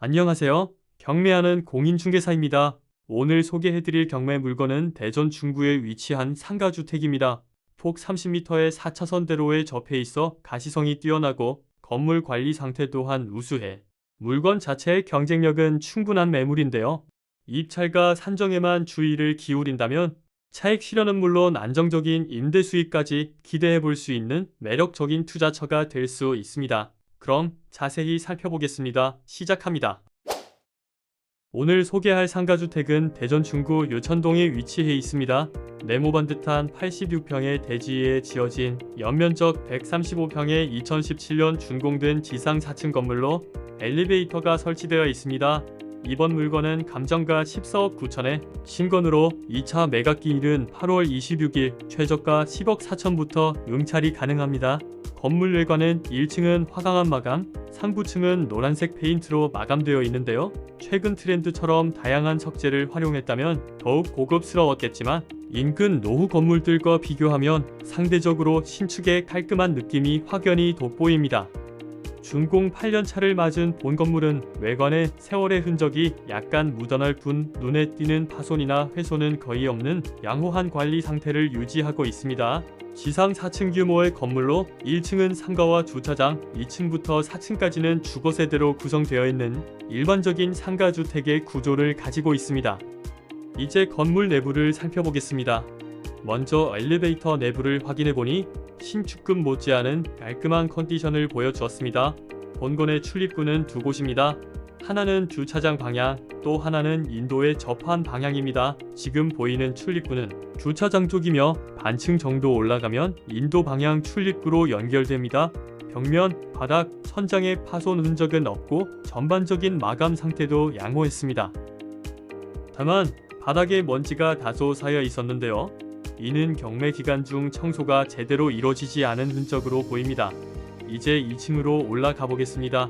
안녕하세요. 경매하는 공인중개사입니다. 오늘 소개해드릴 경매 물건은 대전 중구에 위치한 상가주택입니다. 폭 30m의 4차선 대로에 접해 있어 가시성이 뛰어나고 건물 관리 상태 또한 우수해 물건 자체의 경쟁력은 충분한 매물인데요. 입찰과 산정에만 주의를 기울인다면 차익 실현은 물론 안정적인 임대 수익까지 기대해 볼 수 있는 매력적인 투자처가 될 수 있습니다. 그럼 자세히 살펴보겠습니다. 시작합니다. 오늘 소개할 상가주택은 대전 중구 요천동에 위치해 있습니다. 네모반듯한 86평의 대지에 지어진 연면적 135평의 2017년 준공된 지상 4층 건물로 엘리베이터가 설치되어 있습니다. 이번 물건은 감정가 14억 9천에 신건으로 2차 매각기일은 8월 26일, 최저가 10억 4천부터 응찰이 가능합니다. 건물 외관은 1층은 화강암 마감, 상부층은 노란색 페인트로 마감되어 있는데요. 최근 트렌드처럼 다양한 석재를 활용했다면 더욱 고급스러웠겠지만 인근 노후 건물들과 비교하면 상대적으로 신축의 깔끔한 느낌이 확연히 돋보입니다. 준공 8년 차를 맞은 본 건물은 외관에 세월의 흔적이 약간 묻어날 뿐 눈에 띄는 파손이나 훼손은 거의 없는 양호한 관리 상태를 유지하고 있습니다. 지상 4층 규모의 건물로 1층은 상가와 주차장, 2층부터 4층까지는 주거세대로 구성되어 있는 일반적인 상가주택의 구조를 가지고 있습니다. 이제 건물 내부를 살펴보겠습니다. 먼저 엘리베이터 내부를 확인해보니 신축급 못지않은 깔끔한 컨디션을 보여주었습니다. 본건의 출입구는 두 곳입니다. 하나는 주차장 방향, 또 하나는 인도에 접한 방향입니다. 지금 보이는 출입구는 주차장 쪽이며 반층 정도 올라가면 인도 방향 출입구로 연결됩니다. 벽면, 바닥, 천장에 파손 흔적은 없고 전반적인 마감 상태도 양호했습니다. 다만 바닥에 먼지가 다소 쌓여 있었는데요. 이는 경매 기간 중 청소가 제대로 이루어지지 않은 흔적으로 보입니다. 이제 2층으로 올라가 보겠습니다.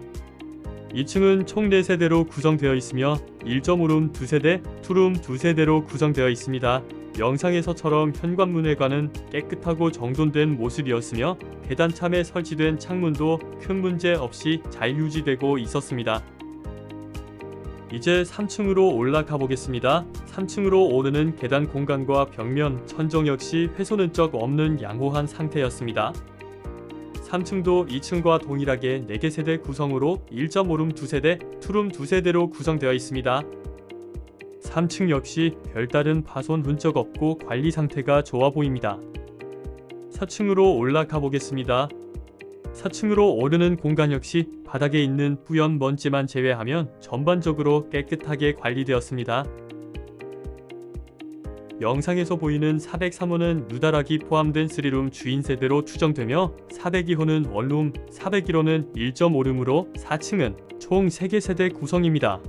2층은 총 4세대로 구성되어 있으며 1.5룸 2세대, 투룸 2세대로 구성되어 있습니다. 영상에서처럼 현관문 외관은 깨끗하고 정돈된 모습이었으며 계단 참에 설치된 창문도 큰 문제 없이 잘 유지되고 있었습니다. 이제 3층으로 올라가 보겠습니다. 3층으로 오르는 계단 공간과 벽면, 천정 역시 훼손 흔적 없는 양호한 상태였습니다. 3층도 2층과 동일하게 4개 세대 구성으로 1.5룸 2세대, 투룸 2세대로 구성되어 있습니다. 3층 역시 별다른 파손 흔적 없고 관리 상태가 좋아 보입니다. 4층으로 올라가 보겠습니다. 4층으로 오르는 공간 역시 바닥에 있는 뿌연 먼지만 제외하면 전반적으로 깨끗하게 관리되었습니다. 영상에서 보이는 403호는 누다락이 포함된 3룸 주인 세대로 추정되며 402호는 원룸, 401호는 1.5룸으로 4층은 총 3개 세대 구성입니다.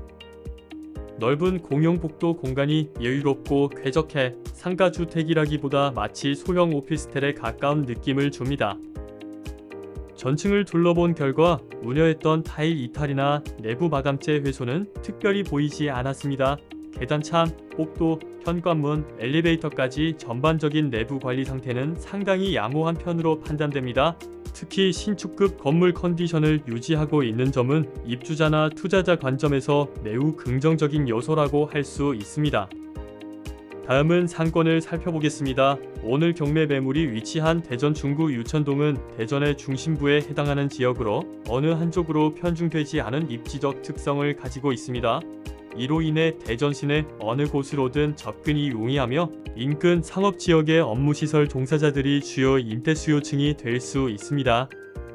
넓은 공용 복도 공간이 여유롭고 쾌적해 상가주택이라기보다 마치 소형 오피스텔에 가까운 느낌을 줍니다. 전층을 둘러본 결과 우려했던 타일 이탈이나 내부 마감재 훼손은 특별히 보이지 않았습니다. 계단참, 복도, 현관문, 엘리베이터까지 전반적인 내부 관리 상태는 상당히 양호한 편으로 판단됩니다. 특히 신축급 건물 컨디션을 유지하고 있는 점은 입주자나 투자자 관점에서 매우 긍정적인 요소라고 할 수 있습니다. 다음은 상권을 살펴보겠습니다. 오늘 경매 매물이 위치한 대전 중구 유천동은 대전의 중심부에 해당하는 지역으로 어느 한쪽으로 편중되지 않은 입지적 특성을 가지고 있습니다. 이로 인해 대전 시내 어느 곳으로든 접근이 용이하며 인근 상업지역의 업무시설 종사자들이 주요 임대 수요층이 될 수 있습니다.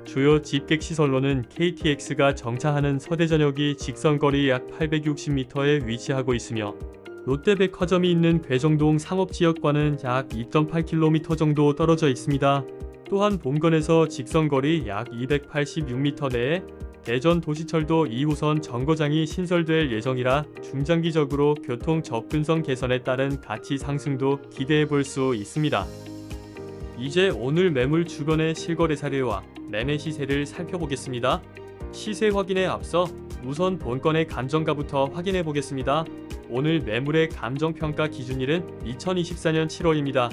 주요 집객시설로는 KTX가 정차하는 서대전역이 직선거리 약 860m에 위치하고 있으며 롯데백화점이 있는 괴정동 상업지역과는 약 2.8km 정도 떨어져 있습니다. 또한 본건에서 직선거리 약 286m 내에 대전 도시철도 2호선 정거장이 신설될 예정이라 중장기적으로 교통 접근성 개선에 따른 가치 상승도 기대해 볼 수 있습니다. 이제 오늘 매물 주변의 실거래 사례와 매매 시세를 살펴보겠습니다. 시세 확인에 앞서 우선 본건의 감정가부터 확인해 보겠습니다. 오늘 매물의 감정평가 기준일은 2024년 7월입니다.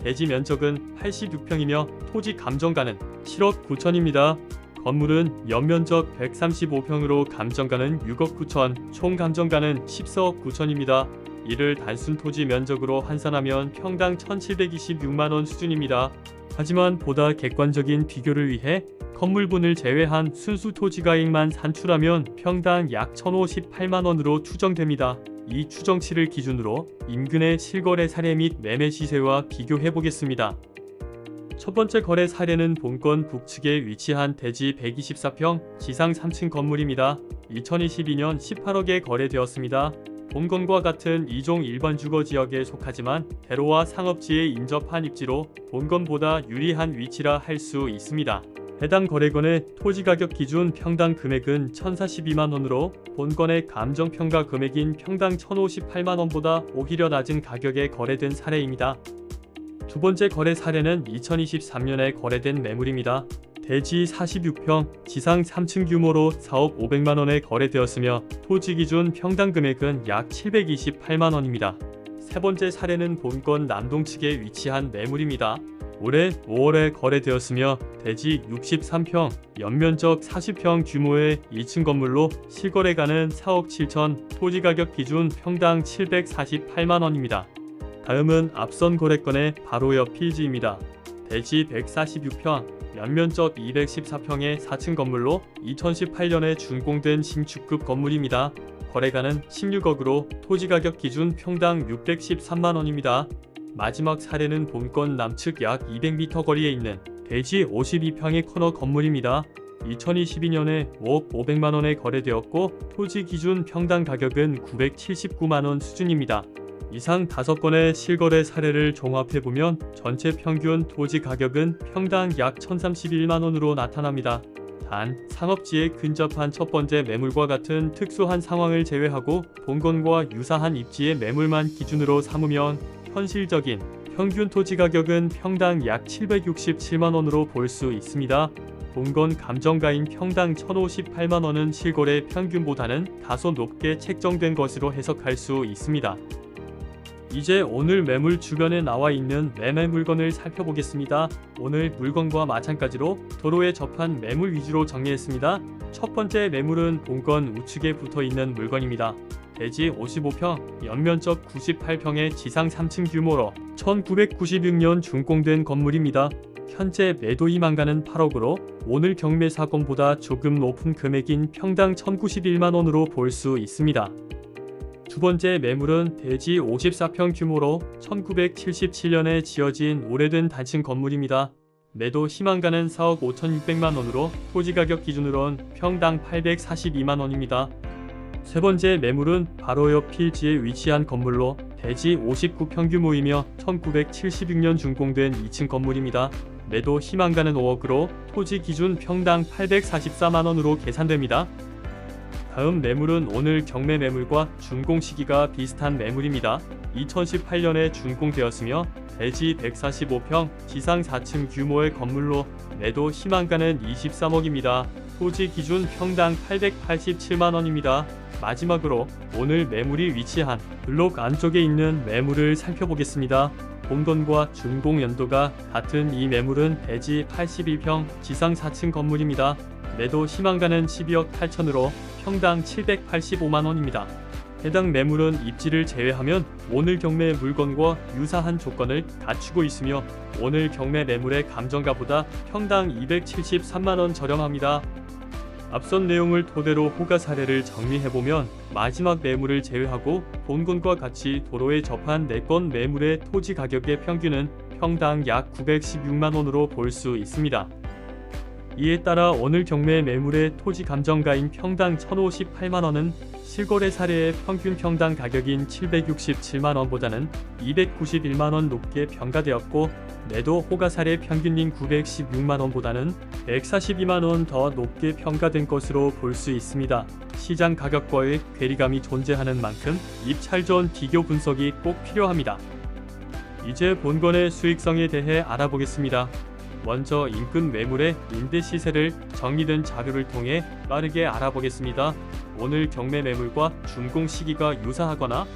대지 면적은 86평이며 토지 감정가는 7억 9천입니다. 건물은 연면적 135평으로 감정가는 6억 9천, 총 감정가는 14억 9천입니다. 이를 단순 토지 면적으로 환산하면 평당 1,726만원 수준입니다. 하지만 보다 객관적인 비교를 위해 건물분을 제외한 순수 토지가액만 산출하면 평당 약 1,058만원으로 추정됩니다. 이 추정치를 기준으로 인근의 실거래 사례 및 매매 시세와 비교해 보겠습니다. 첫 번째 거래 사례는 본건 북측에 위치한 대지 124평 지상 3층 건물입니다. 2022년 18억에 거래되었습니다. 본건과 같은 2종 일반 주거지역에 속하지만 대로와 상업지에 인접한 입지로 본건보다 유리한 위치라 할 수 있습니다. 해당 거래건의 토지가격 기준 평당 금액은 1,042만원으로 본건의 감정평가 금액인 평당 1,058만원보다 오히려 낮은 가격에 거래된 사례입니다. 두 번째 거래 사례는 2023년에 거래된 매물입니다. 대지 46평, 지상 3층 규모로 4억 500만원에 거래되었으며 토지 기준 평당 금액은 약 728만원입니다. 세 번째 사례는 본건 남동측에 위치한 매물입니다. 올해 5월에 거래되었으며 대지 63평, 연면적 40평 규모의 2층 건물로 실거래가는 4억 7천, 토지가격 기준 평당 748만원입니다. 다음은 앞선 거래건의 바로 옆 필지입니다. 대지 146평, 연면적 214평의 4층 건물로 2018년에 준공된 신축급 건물입니다. 거래가는 16억으로 토지가격 기준 평당 613만원입니다. 마지막 사례는 본건 남측 약 200m 거리에 있는 대지 52평의 코너 건물입니다. 2022년에 5억 500만원에 거래되었고 토지 기준 평당 가격은 979만원 수준입니다. 이상 5건의 실거래 사례를 종합해보면 전체 평균 토지 가격은 평당 약 1,031만원으로 나타납니다. 단, 상업지에 근접한 첫 번째 매물과 같은 특수한 상황을 제외하고 본건과 유사한 입지의 매물만 기준으로 삼으면 현실적인 평균 토지 가격은 평당 약 767만원으로 볼 수 있습니다. 본건 감정가인 평당 1,058만원은 실거래 평균보다는 다소 높게 책정된 것으로 해석할 수 있습니다. 이제 오늘 매물 주변에 나와 있는 매매 물건을 살펴보겠습니다. 오늘 물건과 마찬가지로 도로에 접한 매물 위주로 정리했습니다. 첫 번째 매물은 본건 우측에 붙어 있는 물건입니다. 대지 55평, 연면적 98평의 지상 3층 규모로 1996년 준공된 건물입니다. 현재 매도 희망가는 8억으로 오늘 경매 사건보다 조금 높은 금액인 평당 1,091만원으로 볼 수 있습니다. 두 번째 매물은 대지 54평 규모로 1977년에 지어진 오래된 단층 건물입니다. 매도 희망가는 4억 5,600만원으로 토지가격 기준으론 평당 842만원입니다. 세 번째 매물은 바로 옆 필지에 위치한 건물로 대지 59평 규모이며 1976년 준공된 2층 건물입니다. 매도 희망가는 5억으로 토지 기준 평당 844만원으로 계산됩니다. 다음 매물은 오늘 경매 매물과 준공 시기가 비슷한 매물입니다. 2018년에 준공되었으며 대지 145평, 지상 4층 규모의 건물로 매도 희망가는 23억입니다. 토지 기준 평당 887만원입니다. 마지막으로 오늘 매물이 위치한 블록 안쪽에 있는 매물을 살펴보겠습니다. 본건과 준공 연도가 같은 이 매물은 대지 81평, 지상 4층 건물입니다. 매도 희망가는 12억 8천으로 평당 785만원입니다. 해당 매물은 입지를 제외하면 오늘 경매 물건과 유사한 조건을 갖추고 있으며 오늘 경매 매물의 감정가보다 평당 273만원 저렴합니다. 앞선 내용을 토대로 호가 사례를 정리해보면 마지막 매물을 제외하고 본건과 같이 도로에 접한 4건 매물의 토지 가격의 평균은 평당 약 916만원으로 볼 수 있습니다. 이에 따라 오늘 경매 매물의 토지 감정가인 평당 1,058만원은 실거래 사례의 평균 평당 가격인 767만원보다는 291만원 높게 평가되었고 매도 호가 사례 평균인 916만원보다는 142만원 더 높게 평가된 것으로 볼 수 있습니다. 시장 가격과의 괴리감이 존재하는 만큼 입찰전 비교 분석이 꼭 필요합니다. 이제 본건의 수익성에 대해 알아보겠습니다. 먼저 인근 매물의 임대 시세를 정리된 자료를 통해 빠르게 알아보겠습니다. 오늘 경매 매물과 준공 시기가 유사하거나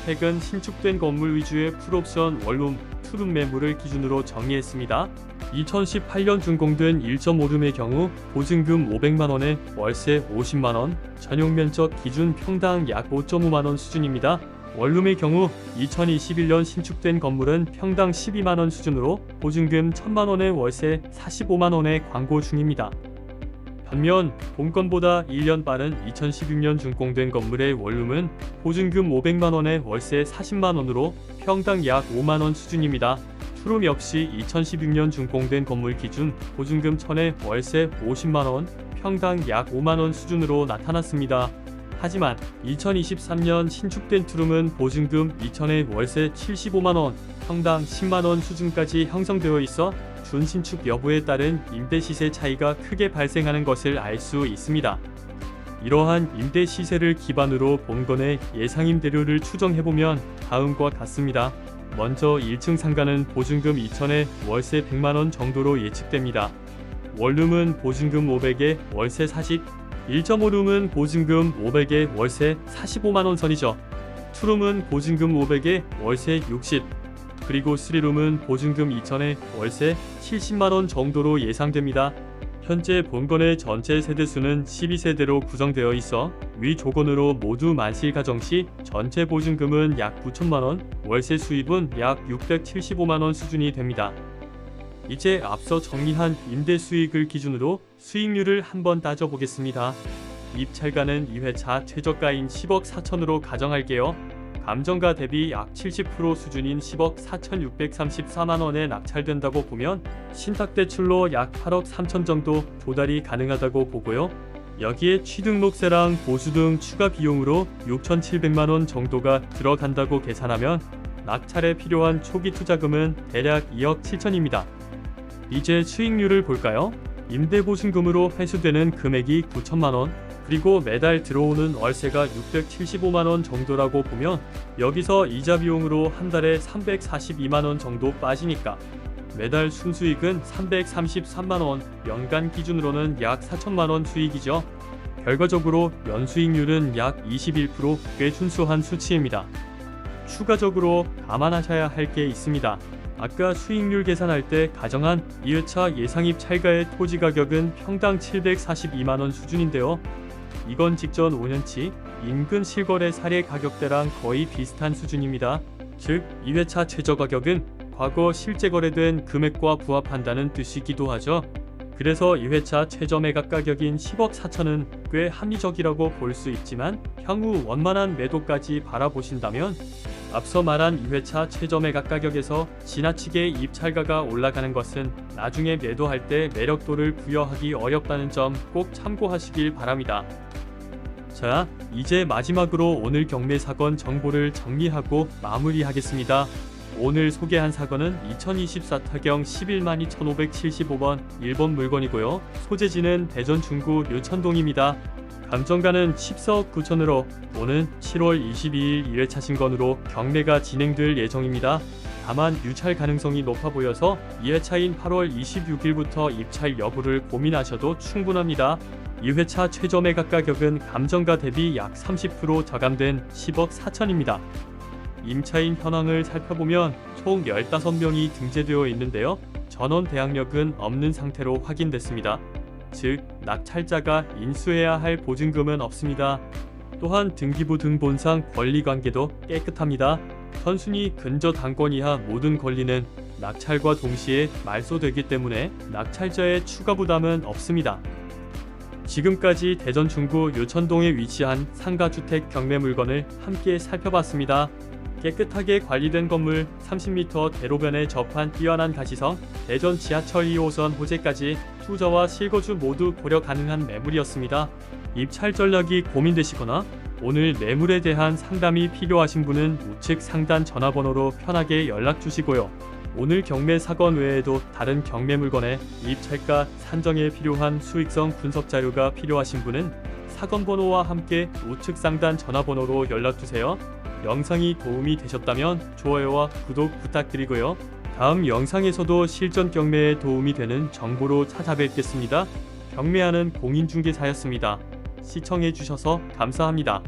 최근 신축된 건물 위주의 풀옵션 원룸, 투룸 매물을 기준으로 정리했습니다. 2018년 준공된 1.5룸의 경우 보증금 500만원에 월세 50만원, 전용 면적 기준 평당 약 5.5만원 수준입니다. 원룸의 경우 2021년 신축된 건물은 평당 12만원 수준으로 보증금 1000만원에 월세 45만원에 광고 중입니다. 반면 본건보다 1년 빠른 2016년 준공된 건물의 원룸은 보증금 500만원에 월세 40만원으로 평당 약 5만원 수준입니다. 투룸 역시 2016년 준공된 건물 기준 보증금 1000에 월세 50만원, 평당 약 5만원 수준으로 나타났습니다. 하지만 2023년 신축된 투룸은 보증금 2000에 월세 75만원, 평당 10만원 수준까지 형성되어 있어 준신축 여부에 따른 임대 시세 차이가 크게 발생하는 것을 알 수 있습니다. 이러한 임대 시세를 기반으로 본건의 예상 임대료를 추정해보면 다음과 같습니다. 먼저 1층 상가는 보증금 2000에 월세 100만원 정도로 예측됩니다. 원룸은 보증금 500에 월세 40, 1.5룸은 보증금 500에 월세 45만원 선이죠. 투룸은 보증금 500에 월세 60, 그리고 3룸은 보증금 2000에 월세 70만원 정도로 예상됩니다. 현재 본건의 전체 세대수는 12세대로 구성되어 있어 위 조건으로 모두 만실 가정 시 전체 보증금은 약 9천만원, 월세 수입은 약 675만원 수준이 됩니다. 이제 앞서 정리한 임대 수익을 기준으로 수익률을 한번 따져보겠습니다. 입찰가는 2회차 최저가인 10억 4천으로 가정할게요. 감정가 대비 약 70% 수준인 10억 4,634만원에 낙찰된다고 보면 신탁대출로 약 8억 3천 정도 조달이 가능하다고 보고요. 여기에 취등록세랑 보수 등 추가 비용으로 6,700만원 정도가 들어간다고 계산하면 낙찰에 필요한 초기 투자금은 대략 2억 7천입니다. 이제 수익률을 볼까요? 임대보증금으로 회수되는 금액이 9천만원, 그리고 매달 들어오는 월세가 675만원 정도라고 보면 여기서 이자 비용으로 한 달에 342만원 정도 빠지니까 매달 순수익은 333만원, 연간 기준으로는 약 4천만원 수익이죠. 결과적으로 연수익률은 약 21%, 꽤 순수한 수치입니다. 추가적으로 감안하셔야 할 게 있습니다. 아까 수익률 계산할 때 가정한 2회차 예상입찰가의 토지 가격은 평당 742만원 수준인데요. 이건 직전 5년치 인근 실거래 사례 가격대랑 거의 비슷한 수준입니다. 즉 2회차 최저가격은 과거 실제 거래된 금액과 부합한다는 뜻이기도 하죠. 그래서 2회차 최저 매각 가격인 10억 4천은 꽤 합리적이라고 볼 수 있지만 향후 원만한 매도까지 바라보신다면 앞서 말한 2회차 최저 매각 가격에서 지나치게 입찰가가 올라가는 것은 나중에 매도할 때 매력도를 부여하기 어렵다는 점 꼭 참고하시길 바랍니다. 자, 이제 마지막으로 오늘 경매 사건 정보를 정리하고 마무리하겠습니다. 오늘 소개한 사건은 2024 타경 112,575번 1번 물건이고요. 소재지는 대전 중구 류천동입니다. 감정가는 14억 9천으로 오는 7월 22일 2회차 신건으로 경매가 진행될 예정입니다. 다만 유찰 가능성이 높아 보여서 2회차인 8월 26일부터 입찰 여부를 고민하셔도 충분합니다. 2회차 최저 매각 가격은 감정가 대비 약 30% 저감된 10억 4천입니다. 임차인 현황을 살펴보면 총 15명이 등재되어 있는데요. 전원 대항력은 없는 상태로 확인됐습니다. 즉, 낙찰자가 인수해야 할 보증금은 없습니다. 또한 등기부 등본상 권리관계도 깨끗합니다. 선순위 근저 당권 이하 모든 권리는 낙찰과 동시에 말소되기 때문에 낙찰자의 추가 부담은 없습니다. 지금까지 대전 중구 류천동에 위치한 상가주택 경매 물건을 함께 살펴봤습니다. 깨끗하게 관리된 건물, 30m 대로변에 접한 뛰어난 가시성, 대전 지하철 2호선 호재까지 투자와 실거주 모두 고려 가능한 매물이었습니다. 입찰 전략이 고민되시거나 오늘 매물에 대한 상담이 필요하신 분은 우측 상단 전화번호로 편하게 연락 주시고요. 오늘 경매 사건 외에도 다른 경매 물건의 입찰가 산정에 필요한 수익성 분석 자료가 필요하신 분은 사건 번호와 함께 우측 상단 전화번호로 연락주세요. 영상이 도움이 되셨다면 좋아요와 구독 부탁드리고요. 다음 영상에서도 실전 경매에 도움이 되는 정보로 찾아뵙겠습니다. 경매하는 공인중개사였습니다. 시청해주셔서 감사합니다.